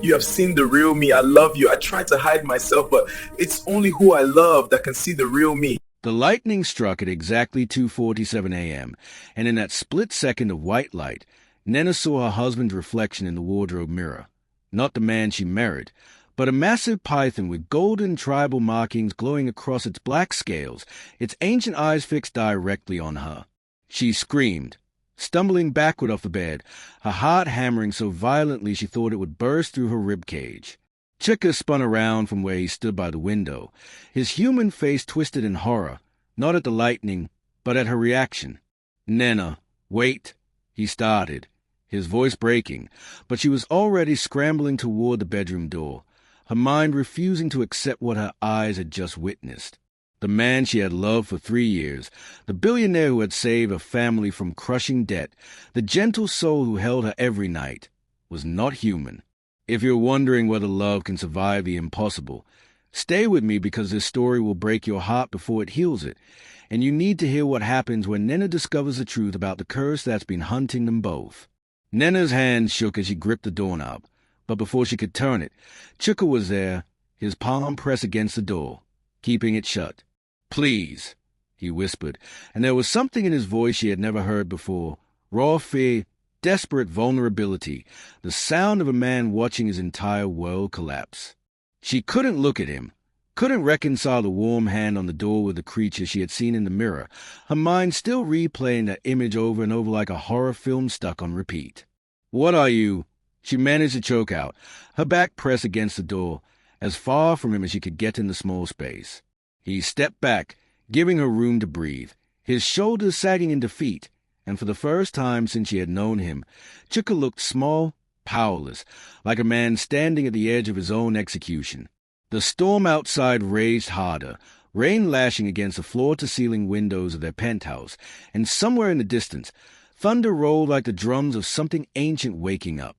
You have seen the real me. I love you. I try to hide myself, but it's only who I love that can see the real me. The lightning struck at exactly 2:47 a.m., and in that split second of white light, Nnenna saw her husband's reflection in the wardrobe mirror. Not the man she married, but a massive python with golden tribal markings glowing across its black scales, its ancient eyes fixed directly on her. She screamed, stumbling backward off the bed, her heart hammering so violently she thought it would burst through her rib cage. Chuka spun around from where he stood by the window, his human face twisted in horror, not at the lightning, but at her reaction. "Nnenna, wait," he started, his voice breaking, but she was already scrambling toward the bedroom door, her mind refusing to accept what her eyes had just witnessed. The man she had loved for 3 years, the billionaire who had saved a family from crushing debt, the gentle soul who held her every night, was not human. If you're wondering whether love can survive the impossible, stay with me because this story will break your heart before it heals it, and you need to hear what happens when Nnenna discovers the truth about the curse that's been hunting them both. Nnenna's hand shook as she gripped the doorknob, but before she could turn it, Chuka was there, his palm pressed against the door, keeping it shut. "Please," he whispered, and there was something in his voice she had never heard before, raw fear, desperate vulnerability, the sound of a man watching his entire world collapse. She couldn't look at him, couldn't reconcile the warm hand on the door with the creature she had seen in the mirror, her mind still replaying that image over and over like a horror film stuck on repeat. "What are you?" She managed to choke out, her back pressed against the door, as far from him as she could get in the small space. He stepped back, giving her room to breathe, his shoulders sagging in defeat, and for the first time since she had known him, Chuka looked small, powerless, like a man standing at the edge of his own execution. The storm outside raged harder, rain lashing against the floor-to-ceiling windows of their penthouse, and somewhere in the distance, thunder rolled like the drums of something ancient waking up.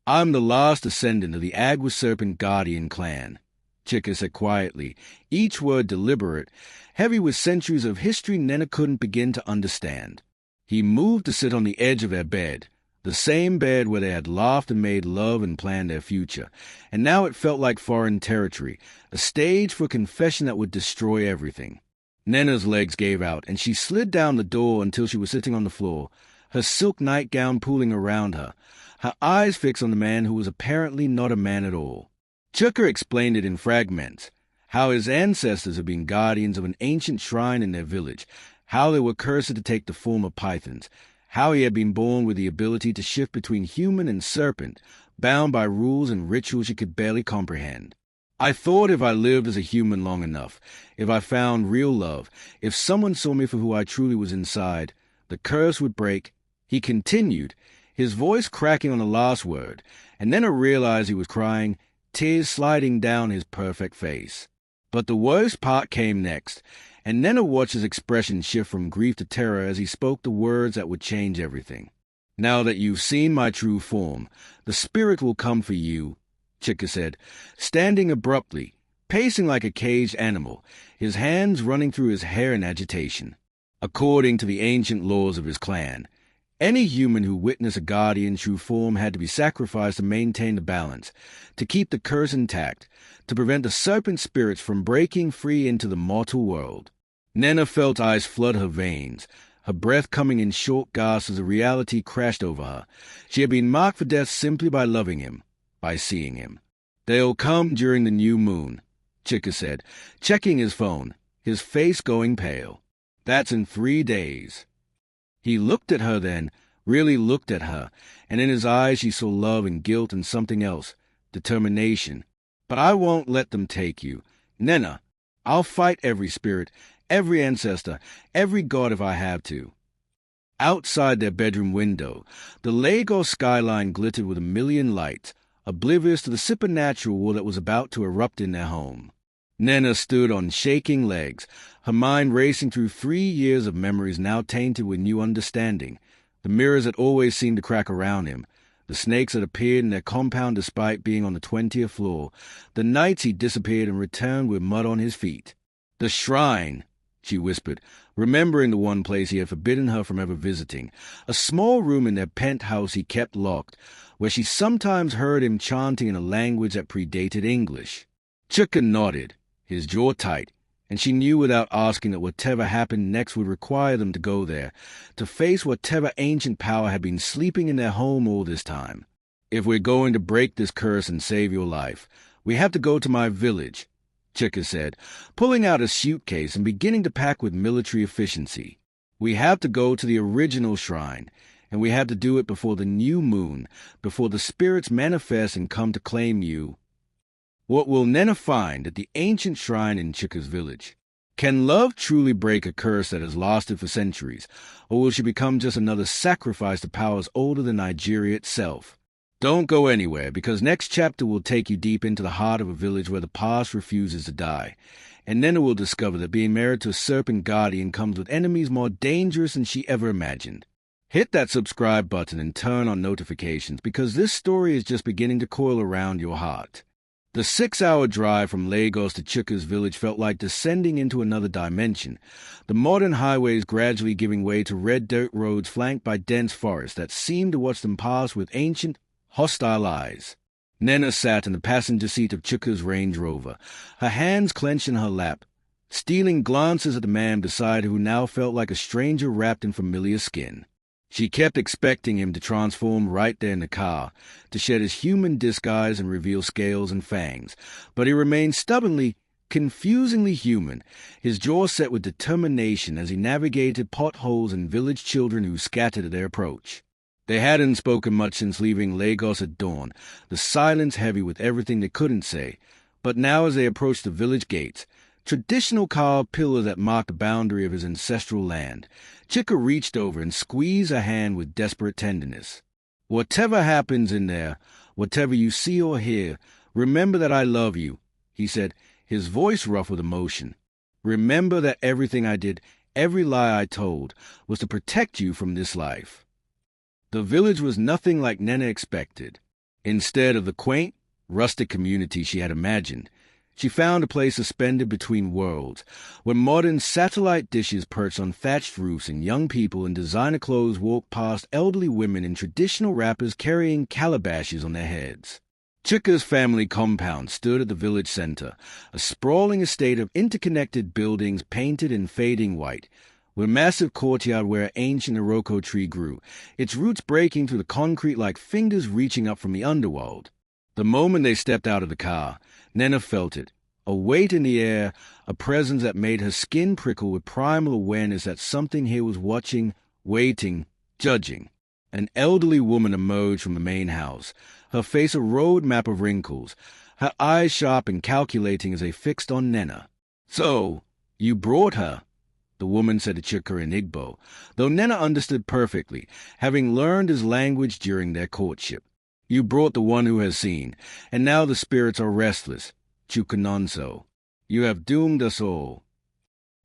"I'm the last descendant of the serpent guardian clan," Chuka said quietly, each word deliberate, heavy with centuries of history Nnenna couldn't begin to understand. He moved to sit on the edge of their bed, the same bed where they had laughed and made love and planned their future, and now it felt like foreign territory, a stage for confession that would destroy everything. Nnenna's legs gave out, and she slid down the door until she was sitting on the floor, her silk nightgown pooling around her, her eyes fixed on the man who was apparently not a man at all. Chuka explained it in fragments, how his ancestors had been guardians of an ancient shrine in their village, how they were cursed to take the form of pythons, how he had been born with the ability to shift between human and serpent, bound by rules and rituals he could barely comprehend. "I thought if I lived as a human long enough, if I found real love, if someone saw me for who I truly was inside, the curse would break," he continued, his voice cracking on the last word, and then I realized he was crying, tears sliding down his perfect face. But the worst part came next, and Nnenna watched his expression shift from grief to terror as he spoke the words that would change everything. "Now that you've seen my true form, the spirit will come for you," Chuka said, standing abruptly, pacing like a caged animal, his hands running through his hair in agitation. According to the ancient laws of his clan, any human who witnessed a guardian's true form had to be sacrificed to maintain the balance, to keep the curse intact, to prevent the serpent spirits from breaking free into the mortal world. Nnenna felt ice flood her veins, her breath coming in short gasps as the reality crashed over her. She had been marked for death simply by loving him, by seeing him. "They'll come during the new moon," Chuka said, checking his phone, his face going pale. "That's in 3 days. He looked at her then, really looked at her, and in his eyes she saw love and guilt and something else, determination. "But I won't let them take you. Nnenna, I'll fight every spirit, every ancestor, every god if I have to." Outside their bedroom window, the Lagos skyline glittered with a million lights, oblivious to the supernatural war that was about to erupt in their home. Nnenna stood on shaking legs, her mind racing through 3 years of memories now tainted with new understanding, the mirrors that always seemed to crack around him, the snakes that appeared in their compound despite being on the 20th floor, the nights he disappeared and returned with mud on his feet. "The shrine," she whispered, remembering the one place he had forbidden her from ever visiting, a small room in their penthouse he kept locked, where she sometimes heard him chanting in a language that predated English. Chuka nodded, his jaw tight, and she knew without asking that whatever happened next would require them to go there, to face whatever ancient power had been sleeping in their home all this time. "If we're going to break this curse and save your life, we have to go to my village," Chuka said, pulling out a suitcase and beginning to pack with military efficiency. "We have to go to the original shrine, and we have to do it before the new moon, before the spirits manifest and come to claim you." What will Nnenna find at the ancient shrine in Chuka's village? Can love truly break a curse that has lasted for centuries, or will she become just another sacrifice to powers older than Nigeria itself? Don't go anywhere, because next chapter will take you deep into the heart of a village where the past refuses to die, and Nnenna will discover that being married to a serpent guardian comes with enemies more dangerous than she ever imagined. Hit that subscribe button and turn on notifications, because this story is just beginning to coil around your heart. The 6-hour drive from Lagos to Chuka's village felt like descending into another dimension, the modern highways gradually giving way to red dirt roads flanked by dense forests that seemed to watch them pass with ancient, hostile eyes. Nnenna sat in the passenger seat of Chuka's Range Rover, her hands clenched in her lap, stealing glances at the man beside her who now felt like a stranger wrapped in familiar skin. She kept expecting him to transform right there in the car, to shed his human disguise and reveal scales and fangs, but he remained stubbornly, confusingly human, his jaw set with determination as he navigated potholes and village children who scattered at their approach. They hadn't spoken much since leaving Lagos at dawn, the silence heavy with everything they couldn't say, but now as they approached the village gates, traditional carved pillars that marked the boundary of his ancestral land, Chuka reached over and squeezed her hand with desperate tenderness. "Whatever happens in there, whatever you see or hear, remember that I love you," he said, his voice rough with emotion. "Remember that everything I did, every lie I told, was to protect you from this life." The village was nothing like Nnenna expected. Instead of the quaint, rustic community she had imagined, she found a place suspended between worlds, where modern satellite dishes perched on thatched roofs and young people in designer clothes walked past elderly women in traditional wrappers carrying calabashes on their heads. Chuka's family compound stood at the village center, a sprawling estate of interconnected buildings painted in fading white, with a massive courtyard where an ancient Iroko tree grew, its roots breaking through the concrete like fingers reaching up from the underworld. The moment they stepped out of the car, Nnenna felt it, a weight in the air, a presence that made her skin prickle with primal awareness that something here was watching, waiting, judging. An elderly woman emerged from the main house, her face a road map of wrinkles, her eyes sharp and calculating as they fixed on Nnenna. "So, you brought her," the woman said to Chuka in Igbo, though Nnenna understood perfectly, having learned his language during their courtship. "You brought the one who has seen, and now the spirits are restless. Chuka Nonso. You have doomed us all."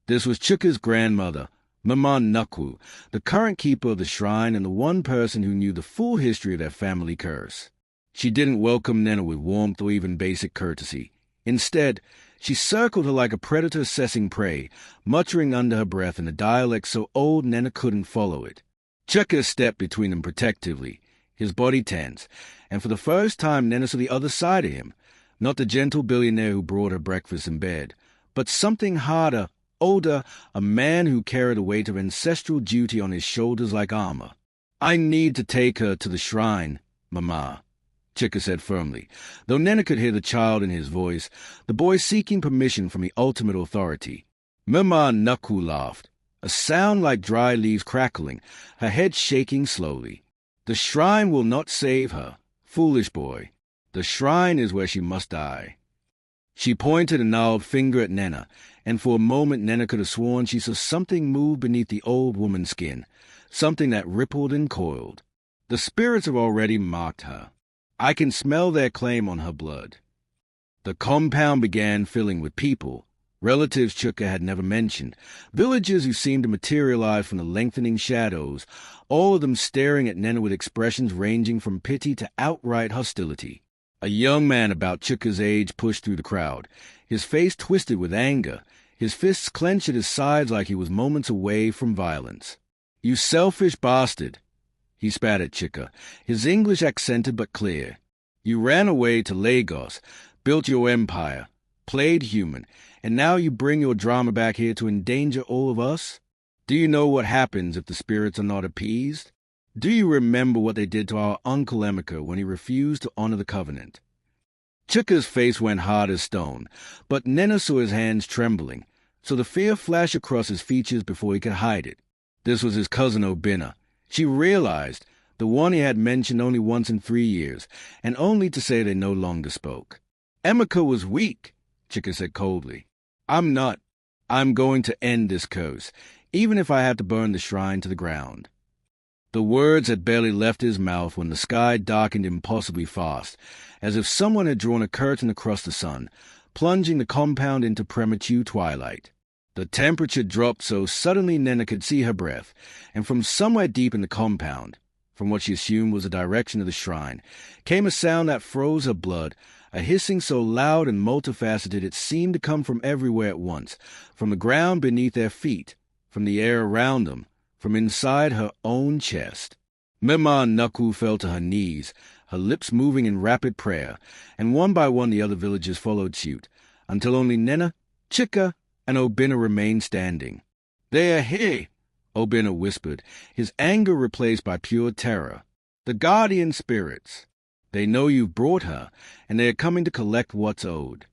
This was Chuka's grandmother, Mama Nnukwu, the current keeper of the shrine and the one person who knew the full history of their family curse. She didn't welcome Nnenna with warmth or even basic courtesy. Instead, she circled her like a predator assessing prey, muttering under her breath in a dialect so old Nnenna couldn't follow it. Chuka stepped between them protectively, his body tense, and for the first time Nnenna saw the other side of him, not the gentle billionaire who brought her breakfast in bed, but something harder, older, a man who carried the weight of ancestral duty on his shoulders like armor. "I need to take her to the shrine, Mama," Chuka said firmly, though Nnenna could hear the child in his voice, the boy seeking permission from the ultimate authority. Mama Nnukwu laughed, a sound like dry leaves crackling, her head shaking slowly. "The shrine will not save her, foolish boy. The shrine is where she must die." She pointed a gnarled finger at Nnenna, and for a moment Nnenna could have sworn she saw something move beneath the old woman's skin, something that rippled and coiled. The spirits have already marked her. I can smell their claim on her blood. The compound began filling with people, relatives Chuka had never mentioned, villagers who seemed to materialize from the lengthening shadows, all of them staring at Nnenna with expressions ranging from pity to outright hostility. A young man about Chuka's age pushed through the crowd, his face twisted with anger, his fists clenched at his sides like he was moments away from violence. "You selfish bastard," He spat at Chuka, his English accented but clear. "You ran away to Lagos, built your empire, played human, and now you bring your drama back here to endanger all of us? Do you know what happens if the spirits are not appeased? Do you remember what they did to our Uncle Emeka when he refused to honor the covenant?" Chuka's face went hard as stone, but Nnenna saw his hands trembling, so the fear flashed across his features before he could hide it. This was his cousin Obinna. She realized, the one he had mentioned only once in 3 years, and only to say they no longer spoke. "Emeka was weak," Chuka said coldly. "I'm not. I'm going to end this curse, even if I have to burn the shrine to the ground." The words had barely left his mouth when the sky darkened impossibly fast, as if someone had drawn a curtain across the sun, plunging the compound into premature twilight. The temperature dropped so suddenly Nnenna could see her breath, and from somewhere deep in the compound, from what she assumed was the direction of the shrine, came a sound that froze her blood, a hissing so loud and multifaceted it seemed to come from everywhere at once, from the ground beneath their feet, from the air around them, from inside her own chest. Mema Nuku fell to her knees, her lips moving in rapid prayer, and one by one the other villagers followed suit, until only Nnenna, Chuka, and Obinna remained standing. "They are here," Obinna whispered, his anger replaced by pure terror. "The guardian spirits. They know you've brought her, and they are coming to collect what's owed."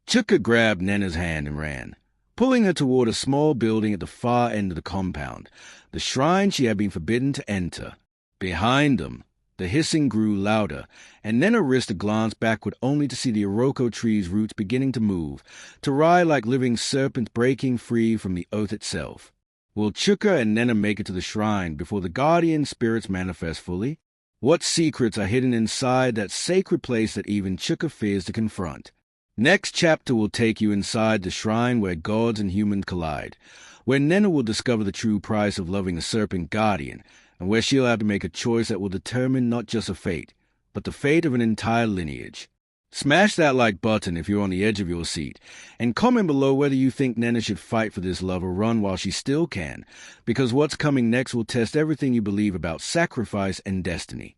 Chuka grabbed Nnenna's hand and ran, pulling her toward a small building at the far end of the compound, the shrine she had been forbidden to enter. Behind them, the hissing grew louder, and Nnenna risked a glance backward only to see the Iroko tree's roots beginning to move, to writhe like living serpents breaking free from the earth itself. Will Chuka and Nnenna make it to the shrine before the guardian spirits manifest fully? What secrets are hidden inside that sacred place that even Chuka fears to confront? Next chapter will take you inside the shrine where gods and humans collide, where Nnenna will discover the true price of loving a serpent guardian, and where she'll have to make a choice that will determine not just a fate, but the fate of an entire lineage. Smash that like button if you're on the edge of your seat, and comment below whether you think Nnenna should fight for this love or run while she still can, because what's coming next will test everything you believe about sacrifice and destiny.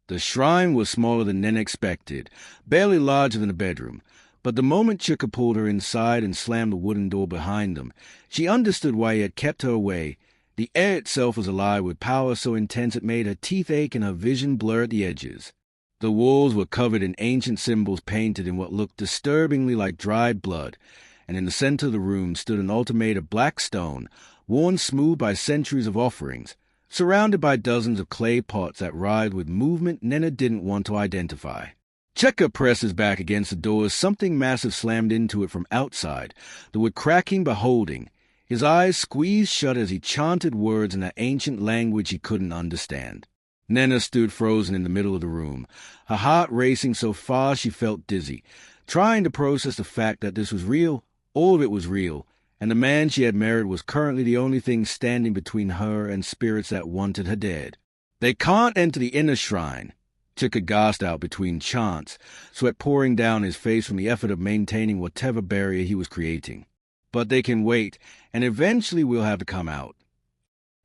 The shrine was smaller than Nnenna expected, barely larger than a bedroom, but the moment Chuka pulled her inside and slammed the wooden door behind them, she understood why he had kept her away. The air itself was alive with power so intense it made her teeth ache and her vision blur at the edges. The walls were covered in ancient symbols painted in what looked disturbingly like dried blood, and in the center of the room stood an altar made of black stone, worn smooth by centuries of offerings, surrounded by dozens of clay pots that writhed with movement Nnenna didn't want to identify. Chuka pressed his back against the door as something massive slammed into it from outside, the wood cracking but holding, his eyes squeezed shut as he chanted words in an ancient language he couldn't understand. Nnenna stood frozen in the middle of the room, her heart racing so fast she felt dizzy, trying to process the fact that this was real, all of it was real, and the man she had married was currently the only thing standing between her and spirits that wanted her dead. "They can't enter the inner shrine," Chuka gasped out between chants, sweat pouring down his face from the effort of maintaining whatever barrier he was creating. "But they can wait, and eventually we'll have to come out."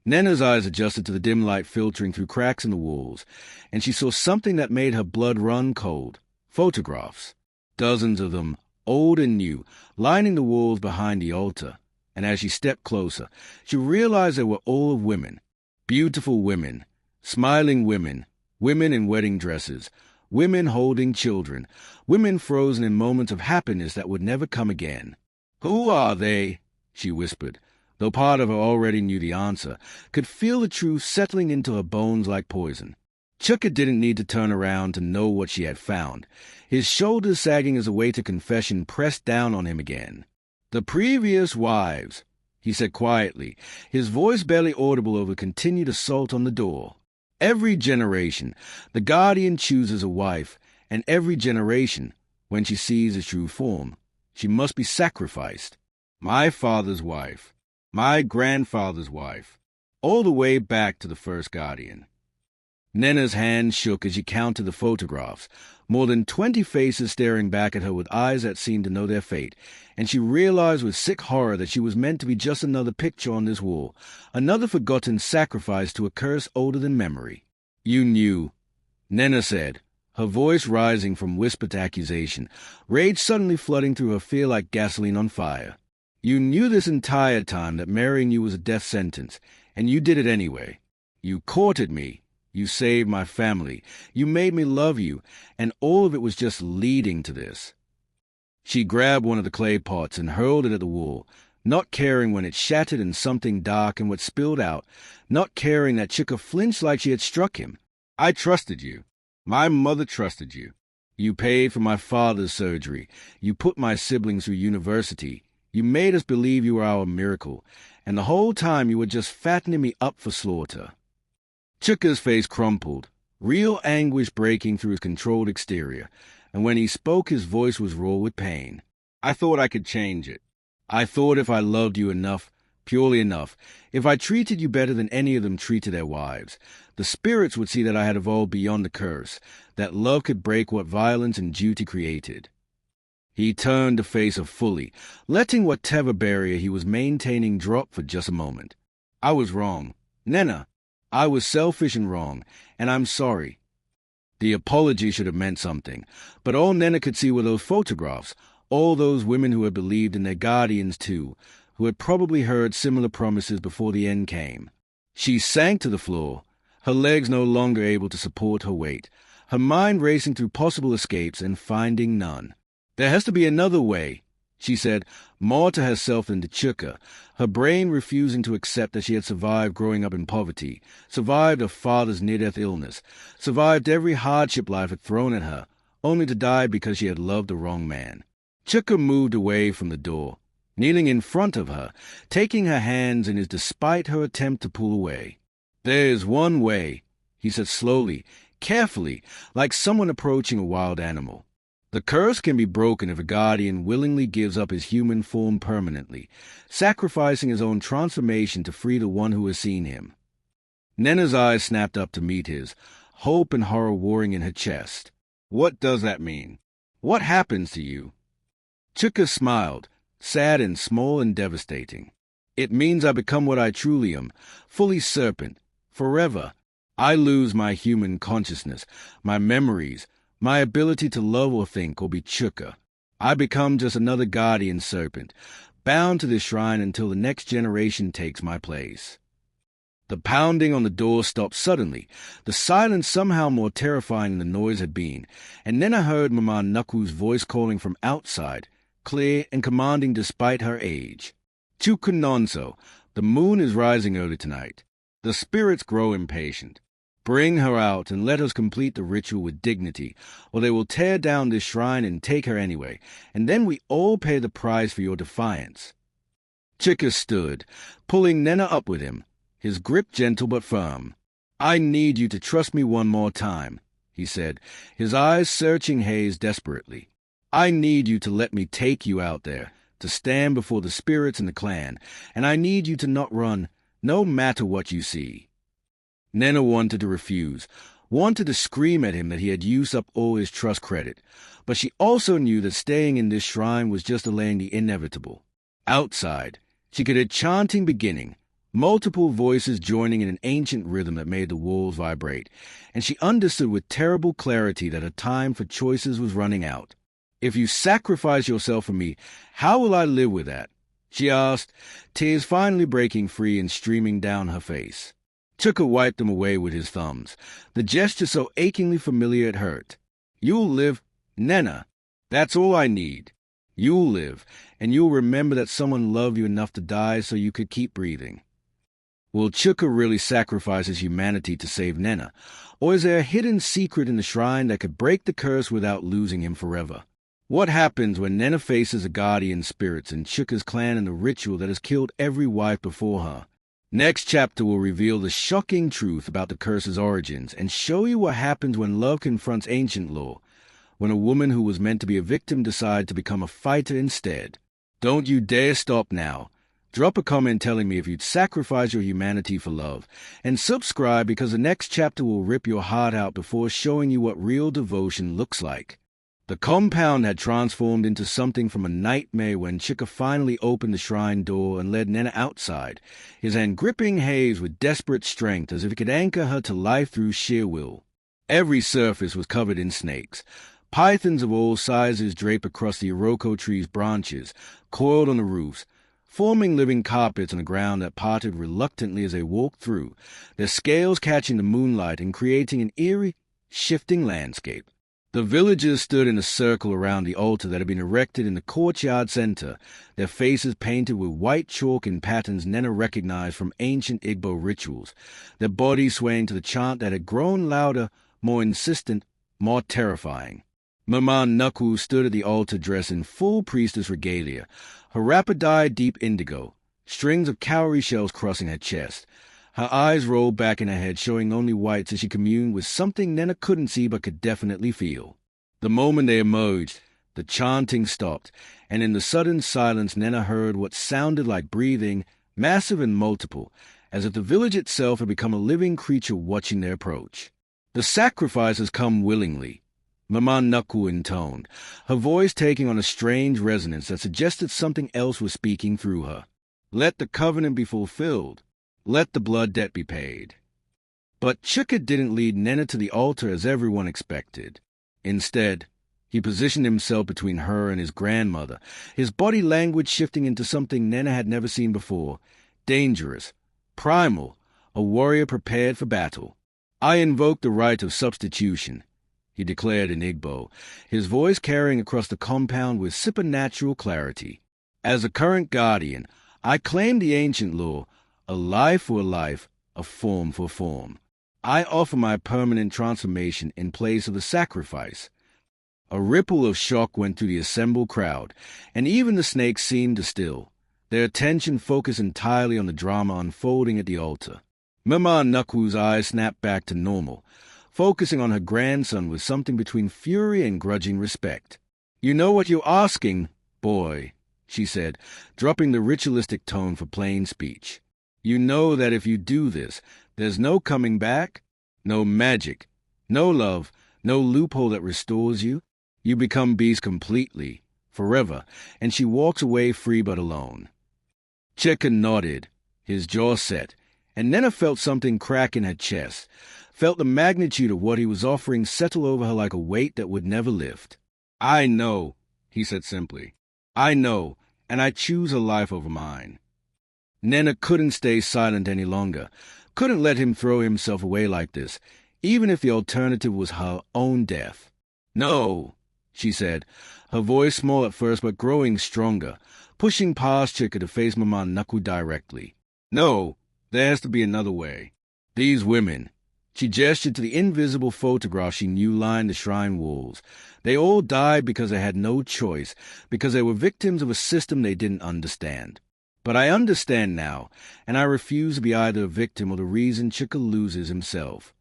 Nnenna's eyes adjusted to the dim light filtering through cracks in the walls, and she saw something that made her blood run cold. Photographs. Dozens of them, old and new, lining the walls behind the altar. And as she stepped closer, she realized they were all of women. Beautiful women. Smiling women. Women in wedding dresses. Women holding children. Women frozen in moments of happiness that would never come again. "Who are they?" she whispered, though part of her already knew the answer, could feel the truth settling into her bones like poison. Chuka didn't need to turn around to know what she had found. His shoulders sagging as a weight of confession pressed down on him again. "The previous wives," he said quietly, his voice barely audible over continued assault on the door. "Every generation, the guardian chooses a wife, and every generation, when she sees its true form, she must be sacrificed. My father's wife, my grandfather's wife, all the way back to the first guardian." Nnenna's hand shook as she counted the photographs, more than 20 faces staring back at her with eyes that seemed to know their fate, and she realized with sick horror that she was meant to be just another picture on this wall, another forgotten sacrifice to a curse older than memory. "You knew," Nnenna said, her voice rising from whisper to accusation, rage suddenly flooding through her fear like gasoline on fire. "You knew this entire time that marrying you was a death sentence, and you did it anyway. You courted me. You saved my family. You made me love you, and all of it was just leading to this." She grabbed one of the clay pots and hurled it at the wall, not caring when it shattered and something dark and what spilled out, not caring that Chuka flinched like she had struck him. "I trusted you. My mother trusted you. You paid for my father's surgery. You put my siblings through university. You made us believe you were our miracle, and the whole time you were just fattening me up for slaughter." Chuka's face crumpled, real anguish breaking through his controlled exterior, and when he spoke his voice was raw with pain. "I thought I could change it. I thought if I loved you enough, purely enough, if I treated you better than any of them treated their wives, the spirits would see that I had evolved beyond the curse, that love could break what violence and duty created." He turned to face her fully, letting whatever barrier he was maintaining drop for just a moment. "I was wrong. Nnenna, I was selfish and wrong, and I'm sorry." The apology should have meant something, but all Nnenna could see were those photographs, all those women who had believed in their guardians too, who had probably heard similar promises before the end came. She sank to the floor, her legs no longer able to support her weight, her mind racing through possible escapes and finding none. "There has to be another way," she said, more to herself than to Chuka, her brain refusing to accept that she had survived growing up in poverty, survived her father's near-death illness, survived every hardship life had thrown at her, only to die because she had loved the wrong man. Chuka moved away from the door, kneeling in front of her, taking her hands in his despite her attempt to pull away. "There is one way," he said slowly, carefully, like someone approaching a wild animal. "The curse can be broken if a guardian willingly gives up his human form permanently, sacrificing his own transformation to free the one who has seen him." Nnenna's eyes snapped up to meet his, hope and horror warring in her chest. "What does that mean? What happens to you?" Chuka smiled, sad and small and devastating. "It means I become what I truly am, fully serpent, forever. I lose my human consciousness, my memories, my ability to love or think or be Chuka. I become just another guardian serpent, bound to this shrine until the next generation takes my place." The pounding on the door stopped suddenly, the silence somehow more terrifying than the noise had been, and Nnenna heard Mama Nuku's voice calling from outside, clear and commanding despite her age. "Chuka Nonso, the moon is rising early tonight. The spirits grow impatient. Bring her out and let us complete the ritual with dignity, or they will tear down this shrine and take her anyway, and then we all pay the price for your defiance." Chuka stood, pulling Nnenna up with him, his grip gentle but firm. "I need you to trust me one more time," he said, his eyes searching haze desperately. "I need you to let me take you out there, to stand before the spirits and the clan, and I need you to not run, no matter what you see." Nnenna wanted to refuse, wanted to scream at him that he had used up all his trust credit, but she also knew that staying in this shrine was just delaying the inevitable. Outside, she could hear chanting beginning, multiple voices joining in an ancient rhythm that made the walls vibrate, and she understood with terrible clarity that her time for choices was running out. "If you sacrifice yourself for me, how will I live with that?" she asked, tears finally breaking free and streaming down her face. Chuka wiped them away with his thumbs, the gesture so achingly familiar it hurt. "You'll live, Nnenna. That's all I need. You'll live, and you'll remember that someone loved you enough to die so you could keep breathing." Will Chuka really sacrifice his humanity to save Nnenna, or is there a hidden secret in the shrine that could break the curse without losing him forever? What happens when Nnenna faces the guardian spirits and Chuka's clan and the ritual that has killed every wife before her? Next chapter will reveal the shocking truth about the curse's origins and show you what happens when love confronts ancient law, when a woman who was meant to be a victim decides to become a fighter instead. Don't you dare stop now. Drop a comment telling me if you'd sacrifice your humanity for love, and subscribe because the next chapter will rip your heart out before showing you what real devotion looks like. The compound had transformed into something from a nightmare when Chuka finally opened the shrine door and led Nnenna outside, his hand gripping Hayes with desperate strength as if he could anchor her to life through sheer will. Every surface was covered in snakes. Pythons of all sizes drape across the iroko tree's branches, coiled on the roofs, forming living carpets on the ground that parted reluctantly as they walked through, their scales catching the moonlight and creating an eerie, shifting landscape. The villagers stood in a circle around the altar that had been erected in the courtyard center, their faces painted with white chalk in patterns Nnenna recognized from ancient Igbo rituals, their bodies swaying to the chant that had grown louder, more insistent, more terrifying. Mama Nnukwu stood at the altar dressed in full priestess regalia, her wrapper dyed deep indigo, strings of cowrie shells crossing her chest. Her eyes rolled back in her head, showing only whites as she communed with something Nnenna couldn't see but could definitely feel. The moment they emerged, the chanting stopped, and in the sudden silence Nnenna heard what sounded like breathing, massive and multiple, as if the village itself had become a living creature watching their approach. The sacrifices come willingly, Mama Nnukwu intoned, her voice taking on a strange resonance that suggested something else was speaking through her. Let the covenant be fulfilled. Let the blood debt be paid. But Chuka didn't lead Nnenna to the altar as everyone expected. Instead, he positioned himself between her and his grandmother, his body language shifting into something Nnenna had never seen before, dangerous, primal, a warrior prepared for battle. I invoke the right of substitution, he declared in Igbo, his voice carrying across the compound with supernatural clarity. As a current guardian, I claim the ancient law, a life for a life, a form for form. I offer my permanent transformation in place of the sacrifice. A ripple of shock went through the assembled crowd, and even the snakes seemed to still, their attention focused entirely on the drama unfolding at the altar. Mama Nnukwu's eyes snapped back to normal, focusing on her grandson with something between fury and grudging respect. "You know what you're asking, boy," she said, dropping the ritualistic tone for plain speech. "You know that if you do this, there's no coming back, no magic, no love, no loophole that restores you. You become beast completely, forever," and she walks away free but alone. Chuka nodded, his jaw set, and Nnenna felt something crack in her chest, felt the magnitude of what he was offering settle over her like a weight that would never lift. "I know," he said simply. "I know, and I choose a life over mine." Nnenna couldn't stay silent any longer, couldn't let him throw himself away like this, even if the alternative was her own death. "No," she said, her voice small at first but growing stronger, pushing past Chuka to face Mama Nnukwu directly. "No, there has to be another way. These women," she gestured to the invisible photograph she knew lined the shrine walls, "they all died because they had no choice, because they were victims of a system they didn't understand. But I understand now, and I refuse to be either a victim or the reason Chuka loses himself."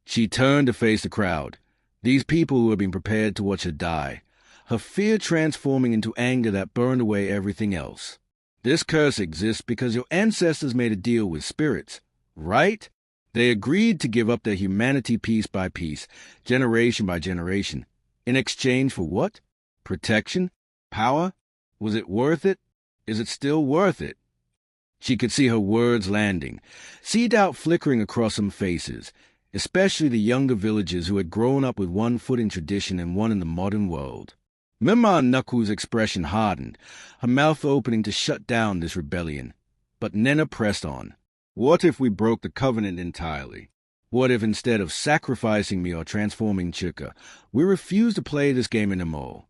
She turned to face the crowd, these people who had been prepared to watch her die, her fear transforming into anger that burned away everything else. "This curse exists because your ancestors made a deal with spirits, right? They agreed to give up their humanity piece by piece, generation by generation. In exchange for what? Protection? Power? Was it worth it? Is it still worth it?" She could see her words landing, see doubt flickering across some faces, especially the younger villagers who had grown up with one foot in tradition and one in the modern world. Mama Nnukwu's expression hardened, her mouth opening to shut down this rebellion. But Nnenna pressed on. "What if we broke the covenant entirely? What if instead of sacrificing me or transforming Chuka, we refuse to play this game anymore?"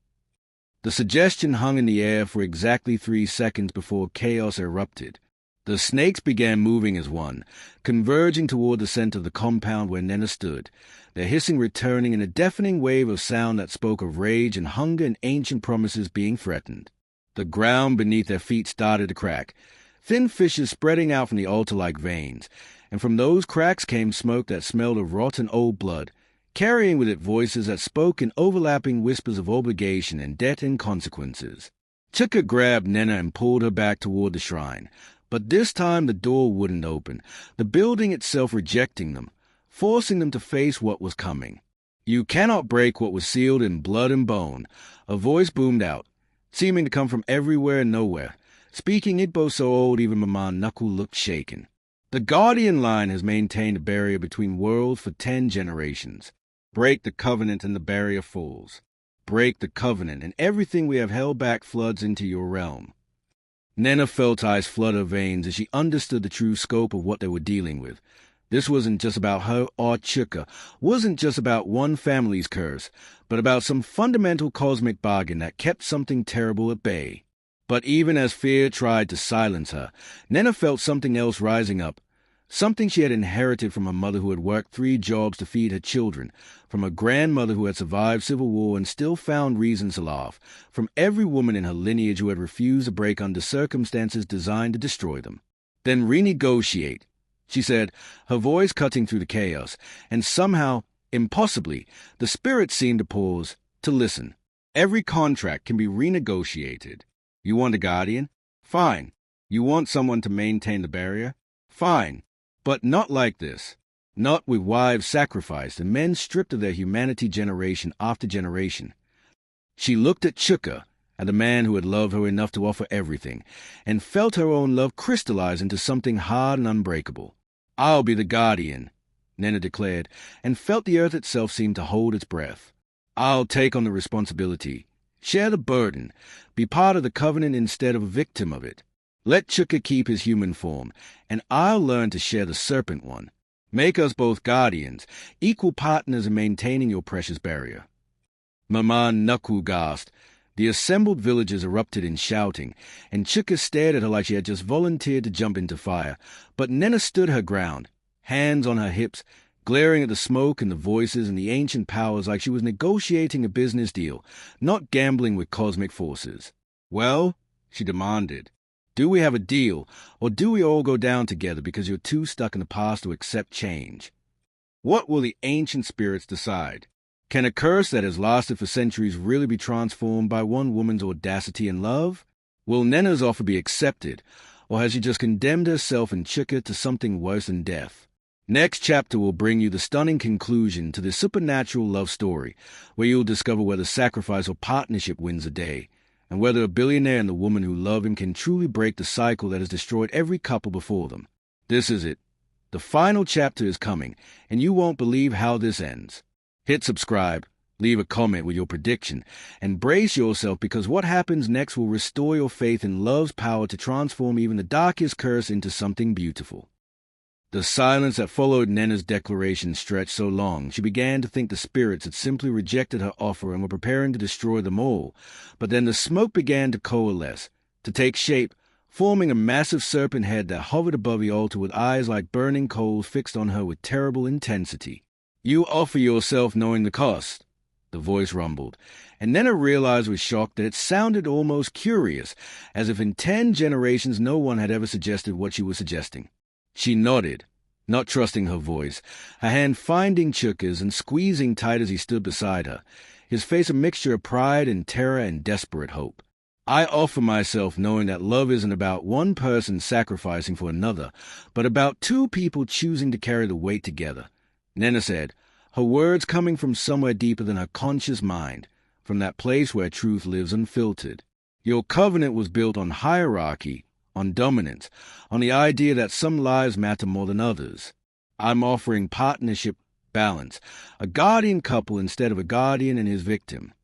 The suggestion hung in the air for exactly 3 seconds before chaos erupted. The snakes began moving as one, converging toward the center of the compound where Nnenna stood, their hissing returning in a deafening wave of sound that spoke of rage and hunger and ancient promises being threatened. The ground beneath their feet started to crack, thin fissures spreading out from the altar like veins, and from those cracks came smoke that smelled of rotten old blood, carrying with it voices that spoke in overlapping whispers of obligation and debt and consequences. Chuka grabbed Nnenna and pulled her back toward the shrine. But this time the door wouldn't open, the building itself rejecting them, forcing them to face what was coming. "You cannot break what was sealed in blood and bone," a voice boomed out, seeming to come from everywhere and nowhere. Speaking Igbo so old even Mama Nnaku looked shaken. "The Guardian line has maintained a barrier between worlds for 10 generations. Break the covenant and the barrier falls. Break the covenant and everything we have held back floods into your realm." Nnenna felt eyes flood her veins as she understood the true scope of what they were dealing with. This wasn't just about her or Chuka, wasn't just about one family's curse, but about some fundamental cosmic bargain that kept something terrible at bay. But even as fear tried to silence her, Nnenna felt something else rising up, something she had inherited from her mother who had worked 3 jobs to feed her children, from her grandmother who had survived civil war and still found reasons to laugh, from every woman in her lineage who had refused to break under circumstances designed to destroy them. "Then renegotiate," she said, her voice cutting through the chaos, and somehow, impossibly, the spirit seemed to pause, to listen. "Every contract can be renegotiated. You want a guardian? Fine. You want someone to maintain the barrier? Fine. But not like this. Not with wives sacrificed and men stripped of their humanity generation after generation." She looked at Chuka, at the man who had loved her enough to offer everything, and felt her own love crystallize into something hard and unbreakable. "I'll be the guardian," Nnenna declared, and felt the earth itself seem to hold its breath. "I'll take on the responsibility, share the burden, be part of the covenant instead of a victim of it. Let Chuka keep his human form, and I'll learn to share the serpent one. Make us both guardians, equal partners in maintaining your precious barrier." Mama Nnaku gasped. The assembled villagers erupted in shouting, and Chuka stared at her like she had just volunteered to jump into fire. But Nnenna stood her ground, hands on her hips, glaring at the smoke and the voices and the ancient powers like she was negotiating a business deal, not gambling with cosmic forces. "Well," she demanded, "do we have a deal, or do we all go down together because you're too stuck in the past to accept change? What will the ancient spirits decide? Can a curse that has lasted for centuries really be transformed by one woman's audacity and love? Will Nnenna's offer be accepted, or has she just condemned herself and Chuka to something worse than death? Next chapter will bring you the stunning conclusion to this supernatural love story, where you'll discover whether sacrifice or partnership wins the day, and whether a billionaire and the woman who love him can truly break the cycle that has destroyed every couple before them. This is it. The final chapter is coming, and you won't believe how this ends. Hit subscribe, leave a comment with your prediction, and brace yourself because what happens next will restore your faith in love's power to transform even the darkest curse into something beautiful. The silence that followed Nnenna's declaration stretched so long, she began to think the spirits had simply rejected her offer and were preparing to destroy them all. But then the smoke began to coalesce, to take shape, forming a massive serpent head that hovered above the altar with eyes like burning coals fixed on her with terrible intensity. "You offer yourself knowing the cost," the voice rumbled, and Nnenna realized with shock that it sounded almost curious, as if in 10 generations no one had ever suggested what she was suggesting. She nodded, not trusting her voice, her hand finding Chuka's and squeezing tight as he stood beside her, his face a mixture of pride and terror and desperate hope. "I offer myself knowing that love isn't about one person sacrificing for another, but about 2 people choosing to carry the weight together," Nnenna said, her words coming from somewhere deeper than her conscious mind, from that place where truth lives unfiltered. "Your covenant was built on hierarchy, on dominance, on the idea that some lives matter more than others. I'm offering partnership, balance, a guardian couple instead of a guardian and his victim."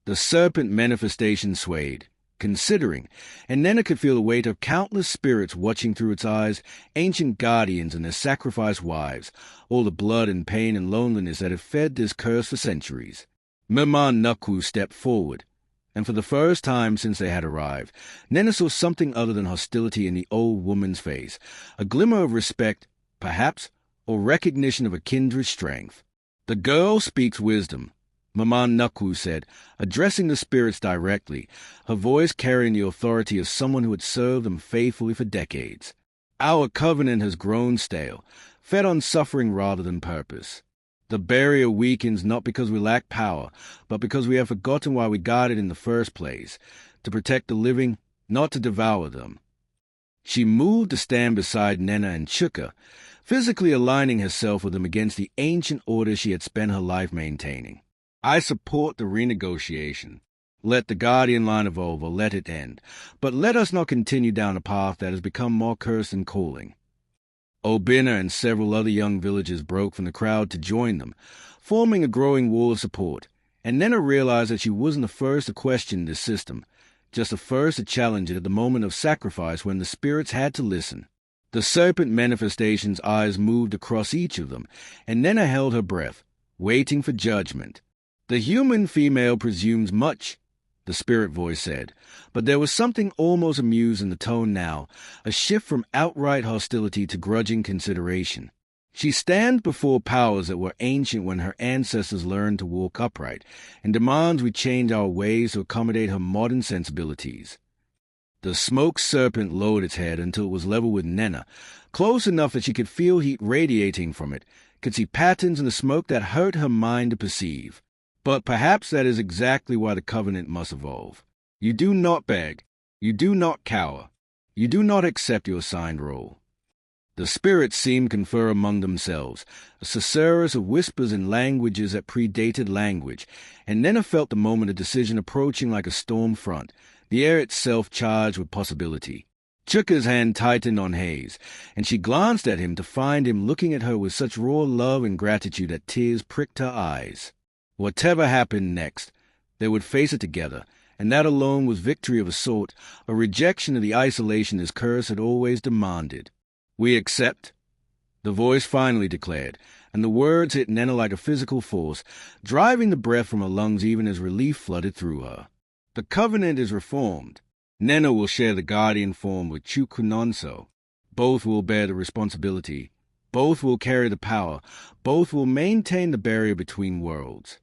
The serpent manifestation swayed, considering, and Nnenna could feel the weight of countless spirits watching through its eyes, ancient guardians and their sacrificed wives, all the blood and pain and loneliness that had fed this curse for centuries. Mama Nnaku stepped forward, and for the first time since they had arrived, Nnenna saw something other than hostility in the old woman's face, a glimmer of respect, perhaps, or recognition of a kindred strength. "The girl speaks wisdom," Mama Nnaku said, addressing the spirits directly, her voice carrying the authority of someone who had served them faithfully for decades. "Our covenant has grown stale, fed on suffering rather than purpose. The barrier weakens not because we lack power, but because we have forgotten why we guarded in the first place. to protect the living, not to devour them. She moved to stand beside Nnenna and Chuka, physically aligning herself with them against the ancient order she had spent her life maintaining. I support the renegotiation. Let the guardian line evolve, or let it end, but let us not continue down a path that has become more cursed than calling. Obinna and several other young villagers broke from the crowd to join them, forming a growing wall of support, and Nnenna realized that she wasn't the first to question this system, just the first to challenge it at the moment of sacrifice when the spirits had to listen. The serpent manifestation's eyes moved across each of them, and Nnenna held her breath, waiting for judgment. The human female presumes much, the spirit voice said, but there was something almost amused in the tone now, a shift from outright hostility to grudging consideration. She stands before powers that were ancient when her ancestors learned to walk upright, and demands we change our ways to accommodate her modern sensibilities. The smoke serpent lowered its head until it was level with Nnenna, close enough that she could feel heat radiating from it, could see patterns in the smoke that hurt her mind to perceive. But perhaps that is exactly why the covenant must evolve. You do not beg. You do not cower. You do not accept your assigned role. The spirits seemed to confer among themselves, a susurrus of whispers in languages that predated language, and Nnenna felt the moment of decision approaching like a storm front, the air itself charged with possibility. Chuka's hand tightened on Hayes, and she glanced at him to find him looking at her with such raw love and gratitude that tears pricked her eyes. Whatever happened next, they would face it together, and that alone was victory of a sort, a rejection of the isolation his curse had always demanded. "We accept," the voice finally declared, and the words hit Nnenna like a physical force, driving the breath from her lungs even as relief flooded through her. "The covenant is reformed. Nnenna will share the guardian form with Chuka. Both will bear the responsibility. Both will carry the power. Both will maintain the barrier between worlds."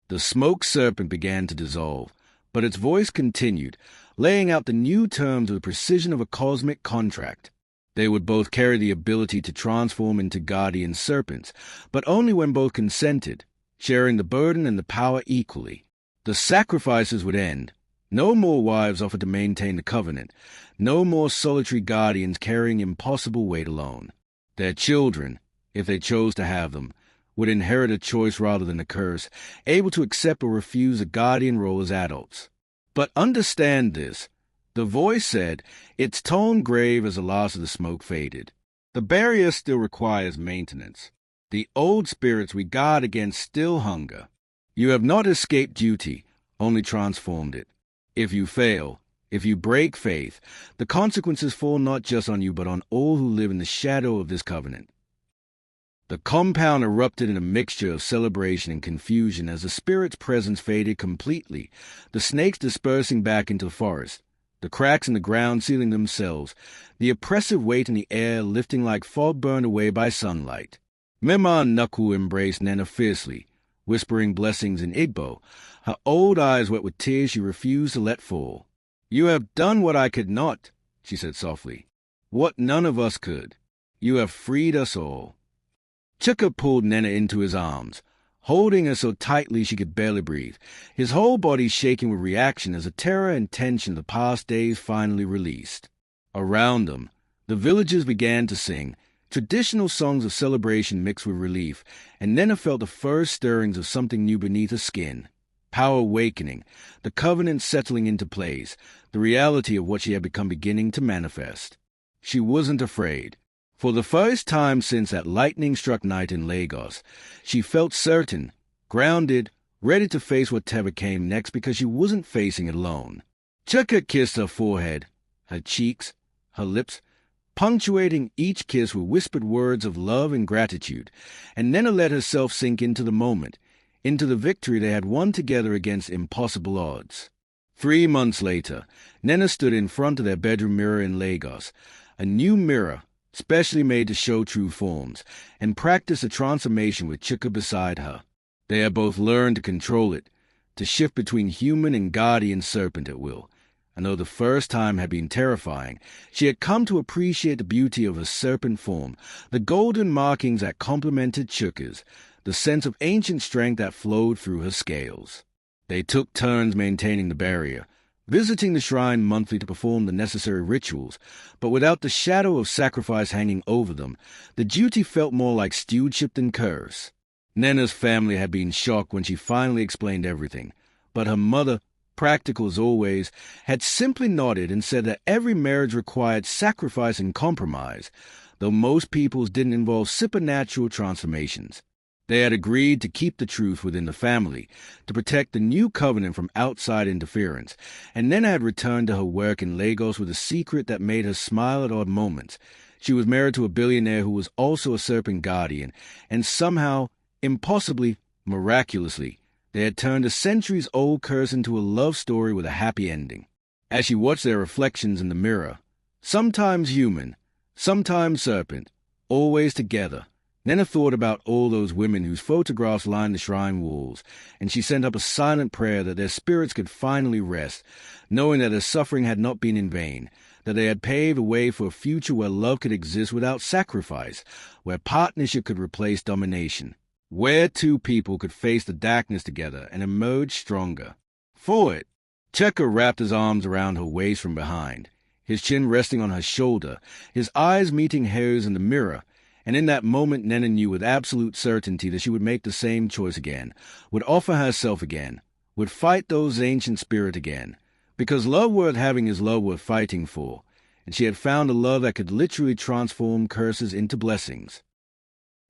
The smoke serpent began to dissolve, but its voice continued, laying out the new terms with the precision of a cosmic contract. They would both carry the ability to transform into guardian serpents, but only when both consented, sharing the burden and the power equally. The sacrifices would end. No more wives offered to maintain the covenant. No more solitary guardians carrying impossible weight alone. Their children, if they chose to have them, would inherit a choice rather than a curse, able to accept or refuse a guardian role as adults. "But understand this," the voice said, its tone grave as the last of the smoke faded. "The barrier still requires maintenance. The old spirits we guard against still hunger. You have not escaped duty, only transformed it. If you fail, if you break faith, the consequences fall not just on you but on all who live in the shadow of this covenant." The compound erupted in a mixture of celebration and confusion as the spirit's presence faded completely, the snakes dispersing back into the forest, the cracks in the ground sealing themselves, the oppressive weight in the air lifting like fog burned away by sunlight. Mema Nuku embraced Nnenna fiercely, whispering blessings in Igbo, her old eyes wet with tears she refused to let fall. "You have done what I could not," she said softly, "what none of us could. You have freed us all." Chuka pulled Nnenna into his arms, holding her so tightly she could barely breathe, his whole body shaking with reaction as the terror and tension of the past days finally released. Around them, the villagers began to sing, traditional songs of celebration mixed with relief, and Nnenna felt the first stirrings of something new beneath her skin. Power awakening, the covenant settling into place, the reality of what she had become beginning to manifest. She wasn't afraid. For the first time since that lightning-struck night in Lagos, she felt certain, grounded, ready to face whatever came next because she wasn't facing it alone. Chuka kissed her forehead, her cheeks, her lips, punctuating each kiss with whispered words of love and gratitude, and Nnenna let herself sink into the moment, into the victory they had won together against impossible odds. 3 months later, Nnenna stood in front of their bedroom mirror in Lagos, a new mirror, specially made to show true forms, and practiced a transformation with Chuka beside her. They had both learned to control it, to shift between human and guardian serpent at will, and though the first time had been terrifying, she had come to appreciate the beauty of her serpent form, the golden markings that complemented Chuka's, the sense of ancient strength that flowed through her scales. They took turns maintaining the barrier, visiting the shrine monthly to perform the necessary rituals, but without the shadow of sacrifice hanging over them, the duty felt more like stewardship than curse. Nnenna's family had been shocked when she finally explained everything, but her mother, practical as always, had simply nodded and said that every marriage required sacrifice and compromise, though most people's didn't involve supernatural transformations. They had agreed to keep the truth within the family, to protect the new covenant from outside interference, and Nnenna had returned to her work in Lagos with a secret that made her smile at odd moments. She was married to a billionaire who was also a serpent guardian, and somehow, impossibly, miraculously, they had turned a centuries-old curse into a love story with a happy ending. As she watched their reflections in the mirror, sometimes human, sometimes serpent, always together, Nnenna thought about all those women whose photographs lined the shrine walls, and she sent up a silent prayer that their spirits could finally rest, knowing that their suffering had not been in vain, that they had paved a way for a future where love could exist without sacrifice, where partnership could replace domination, where two people could face the darkness together and emerge stronger. For it, Chuka wrapped his arms around her waist from behind, his chin resting on her shoulder, his eyes meeting hers in the mirror, and in that moment Nnenna knew with absolute certainty that she would make the same choice again, would offer herself again, would fight those ancient spirits again, because love worth having is love worth fighting for, and she had found a love that could literally transform curses into blessings.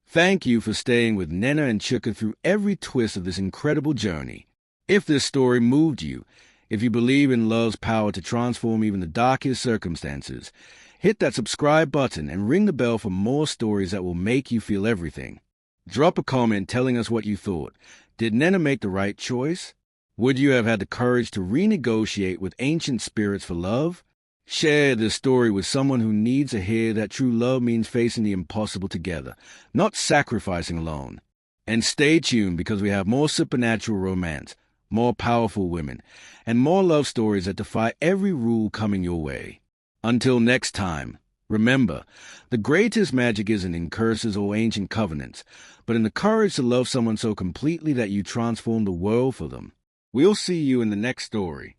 Thank you for staying with Nnenna and Chuka through every twist of this incredible journey. If this story moved you, if you believe in love's power to transform even the darkest circumstances, hit that subscribe button and ring the bell for more stories that will make you feel everything. Drop a comment telling us what you thought. Did Nnenna make the right choice? Would you have had the courage to renegotiate with ancient spirits for love? Share this story with someone who needs to hear that true love means facing the impossible together, not sacrificing alone. And stay tuned because we have more supernatural romance, more powerful women, and more love stories that defy every rule coming your way. Until next time, remember, the greatest magic isn't in curses or ancient covenants, but in the courage to love someone so completely that you transform the world for them. We'll see you in the next story.